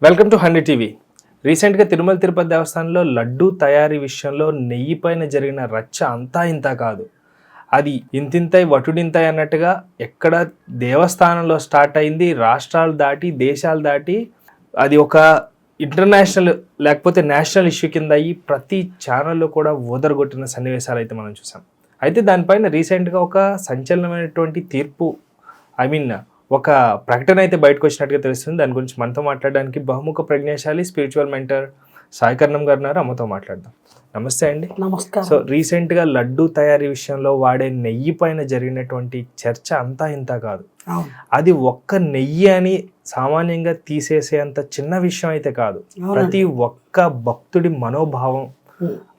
Welcome to 100 TV. రీసెంట్గా తిరుమల తిరుపతి దేవస్థానంలో లడ్డూ తయారీ విషయంలో నెయ్యి పైన జరిగిన రచ్చ అంతా ఇంత కాదు. అది ఇంతింతై వటుడింతై అన్నట్టుగా ఎక్కడ దేవస్థానంలో స్టార్ట్ అయింది, రాష్ట్రాలు దాటి దేశాలు దాటి అది ఒక ఇంటర్నేషనల్ లేకపోతే నేషనల్ ఇష్యూ కింద అయ్యి ప్రతి ఛానల్లో కూడా ఓదరగొట్టిన సన్నివేశాలు అయితే మనం చూసాం. అయితే దానిపైన రీసెంట్గా ఒక సంచలనమైనటువంటి తీర్పు ఒక ప్రకటన అయితే బయటకు వచ్చినట్టుగా తెలుస్తుంది. దాని గురించి మనతో మాట్లాడడానికి బహుముఖ ప్రజ్ఞాశాలి స్పిరిచువల్ మెంటర్ సాయి కర్ణం గారు ఉన్నారు. అమ్మతో మాట్లాడదాం. నమస్తే అండి. నమస్కారం. సో రీసెంట్గా లడ్డూ తయారీ విషయంలో వాడే నెయ్యి పైన జరిగినటువంటి చర్చ అంతా ఇంత కాదు. అది ఒక్క నెయ్యి అని సామాన్యంగా తీసేసేంత చిన్న విషయం అయితే కాదు. ప్రతి ఒక్క భక్తుడి మనోభావం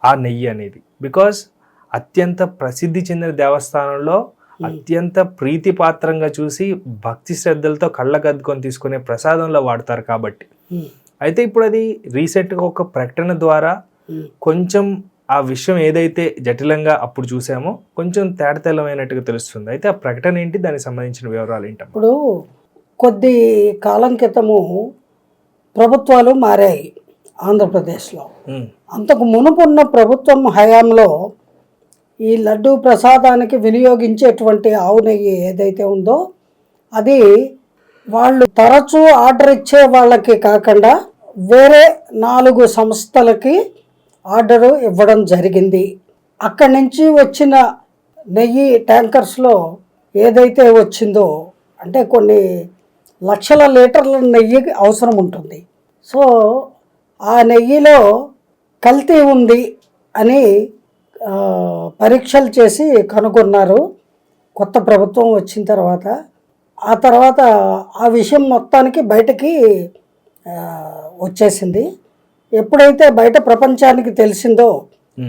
ఆ నెయ్యి అనేది. బికాస్ అత్యంత ప్రసిద్ధి చెందిన దేవస్థానంలో అత్యంత ప్రీతిపాత్రంగా చూసి భక్తి శ్రద్ధలతో కళ్ళకద్దుకొని తీసుకునే ప్రసాదంలో వాడతారు కాబట్టి. అయితే ఇప్పుడు అది రీసెంట్గా ఒక ప్రకటన ద్వారా కొంచెం ఆ విషయం ఏదైతే జటిలంగా అప్పుడు చూసామో కొంచెం తేటతెల్లమైనట్టుగా తెలుస్తుంది. అయితే ఆ ప్రకటన ఏంటి, దానికి సంబంధించిన వివరాలు ఏంటి? ఇప్పుడు కొద్ది కాలం క్రితము ప్రభుత్వాలు మారాయి ఆంధ్రప్రదేశ్లో. అంతకు మునుపున్న ప్రభుత్వం హయాంలో ఈ లడ్డూ ప్రసాదానికి వినియోగించేటువంటి ఆవు నెయ్యి ఏదైతే ఉందో అది వాళ్ళు తరచూ ఆర్డర్ ఇచ్చే వాళ్ళకి కాకుండా వేరే 4 సంస్థలకి ఆర్డరు ఇవ్వడం జరిగింది. అక్కడి నుంచి వచ్చిన నెయ్యి ట్యాంకర్స్లో ఏదైతే వచ్చిందో అంటే కొన్ని లక్షల లీటర్ల నెయ్యి అవసరం ఉంటుంది. సో ఆ నెయ్యిలో కల్తీ ఉంది అని పరీక్షలు చేసి కనుగొన్నారు కొత్త ప్రభుత్వం వచ్చిన తర్వాత. ఆ తర్వాత ఆ విషయం మొత్తానికి బయటకి వచ్చేసింది. ఎప్పుడైతే బయట ప్రపంచానికి తెలిసిందో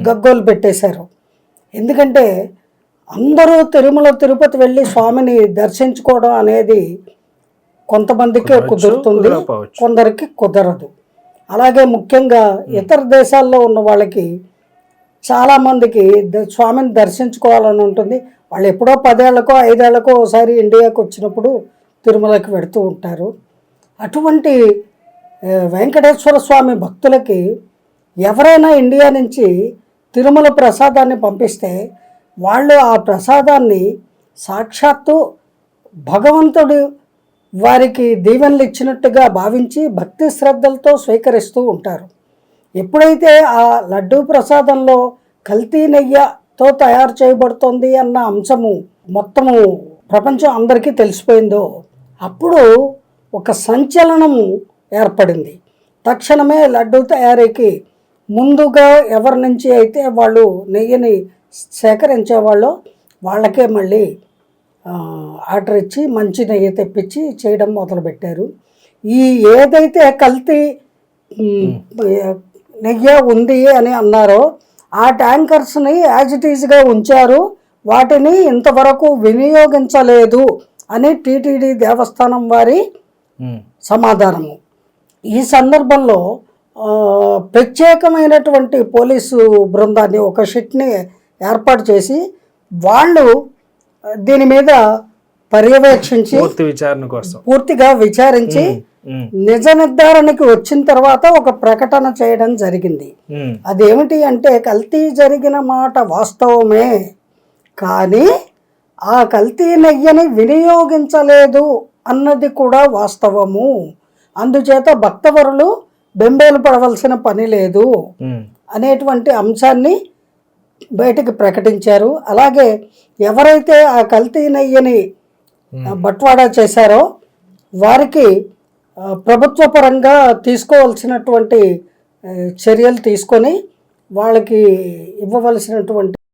గగ్గోలు పెట్టేశారు. ఎందుకంటే అందరూ తిరుపతి వెళ్ళి స్వామిని దర్శించుకోవడం అనేది కొంతమందికే కుదురుతుంది, కొందరికి కుదరదు. అలాగే ముఖ్యంగా ఇతర దేశాల్లో ఉన్న వాళ్ళకి చాలామందికి స్వామిని దర్శించుకోవాలని ఉంటుంది. వాళ్ళు ఎప్పుడో 10 ఏళ్లకో 5 ఏళ్లకో ఒకసారి ఇండియాకు వచ్చినప్పుడు తిరుమలకి వెళుతూ ఉంటారు. అటువంటి వెంకటేశ్వర స్వామి భక్తులకి ఎవరైనా ఇండియా నుంచి తిరుమల ప్రసాదాన్ని పంపిస్తే వాళ్ళు ఆ ప్రసాదాన్ని సాక్షాత్తు భగవంతుడు వారికి దీవెనలు ఇచ్చినట్టుగా భావించి భక్తి శ్రద్ధలతో స్వీకరిస్తూ ఉంటారు. ఎప్పుడైతే ఆ లడ్డూ ప్రసాదంలో కల్తీ నెయ్యితో తయారు చేయబడుతుంది అన్న అంశము మొత్తము ప్రపంచం అందరికీ తెలిసిపోయిందో అప్పుడు ఒక సంచలనము ఏర్పడింది. తక్షణమే లడ్డూ తయారీకి ముందుగా ఎవరి నుంచి అయితే వాళ్ళు నెయ్యిని సేకరించేవాళ్ళో వాళ్ళకే మళ్ళీ ఆర్డర్ ఇచ్చి మంచి నెయ్యి తెప్పించి చేయడం మొదలుపెట్టారు. ఈ ఏదైతే కల్తీ నెయ్యి ఉంది అని అన్నారో ఆ ట్యాంకర్స్ని యాజ్ ఇట్ ఈజ్గా ఉంచారు, వాటిని ఇంతవరకు వినియోగించలేదు అని టీటీడీ దేవస్థానం వారి సమాధానము. ఈ సందర్భంలో ప్రత్యేకమైనటువంటి పోలీసు బృందాన్ని ఒక షిట్ని ఏర్పాటు చేసి వాళ్ళు దీని మీద పర్యవేక్షించి పూర్తిగా విచారించి నిజ నిర్ధారణకి వచ్చిన తర్వాత ఒక ప్రకటన చేయడం జరిగింది. అదేమిటి అంటే కల్తీ జరిగిన మాట వాస్తవమే, కానీ ఆ కల్తీ నెయ్యిని వినియోగించలేదు అన్నది కూడా వాస్తవము. అందుచేత భక్తవరులు బెంబేలు పడవలసిన పని లేదు అనేటువంటి అంశాన్ని బయటకు ప్రకటించారు. అలాగే ఎవరైతే ఆ కల్తీ నెయ్యిని బట్వాడా చేశారో వారికి ప్రభుత్వ పరంగా తీసుకోవాల్సినటువంటి చర్యలు తీసుకొని వాళ్ళకి ఇవ్వవలసినటువంటి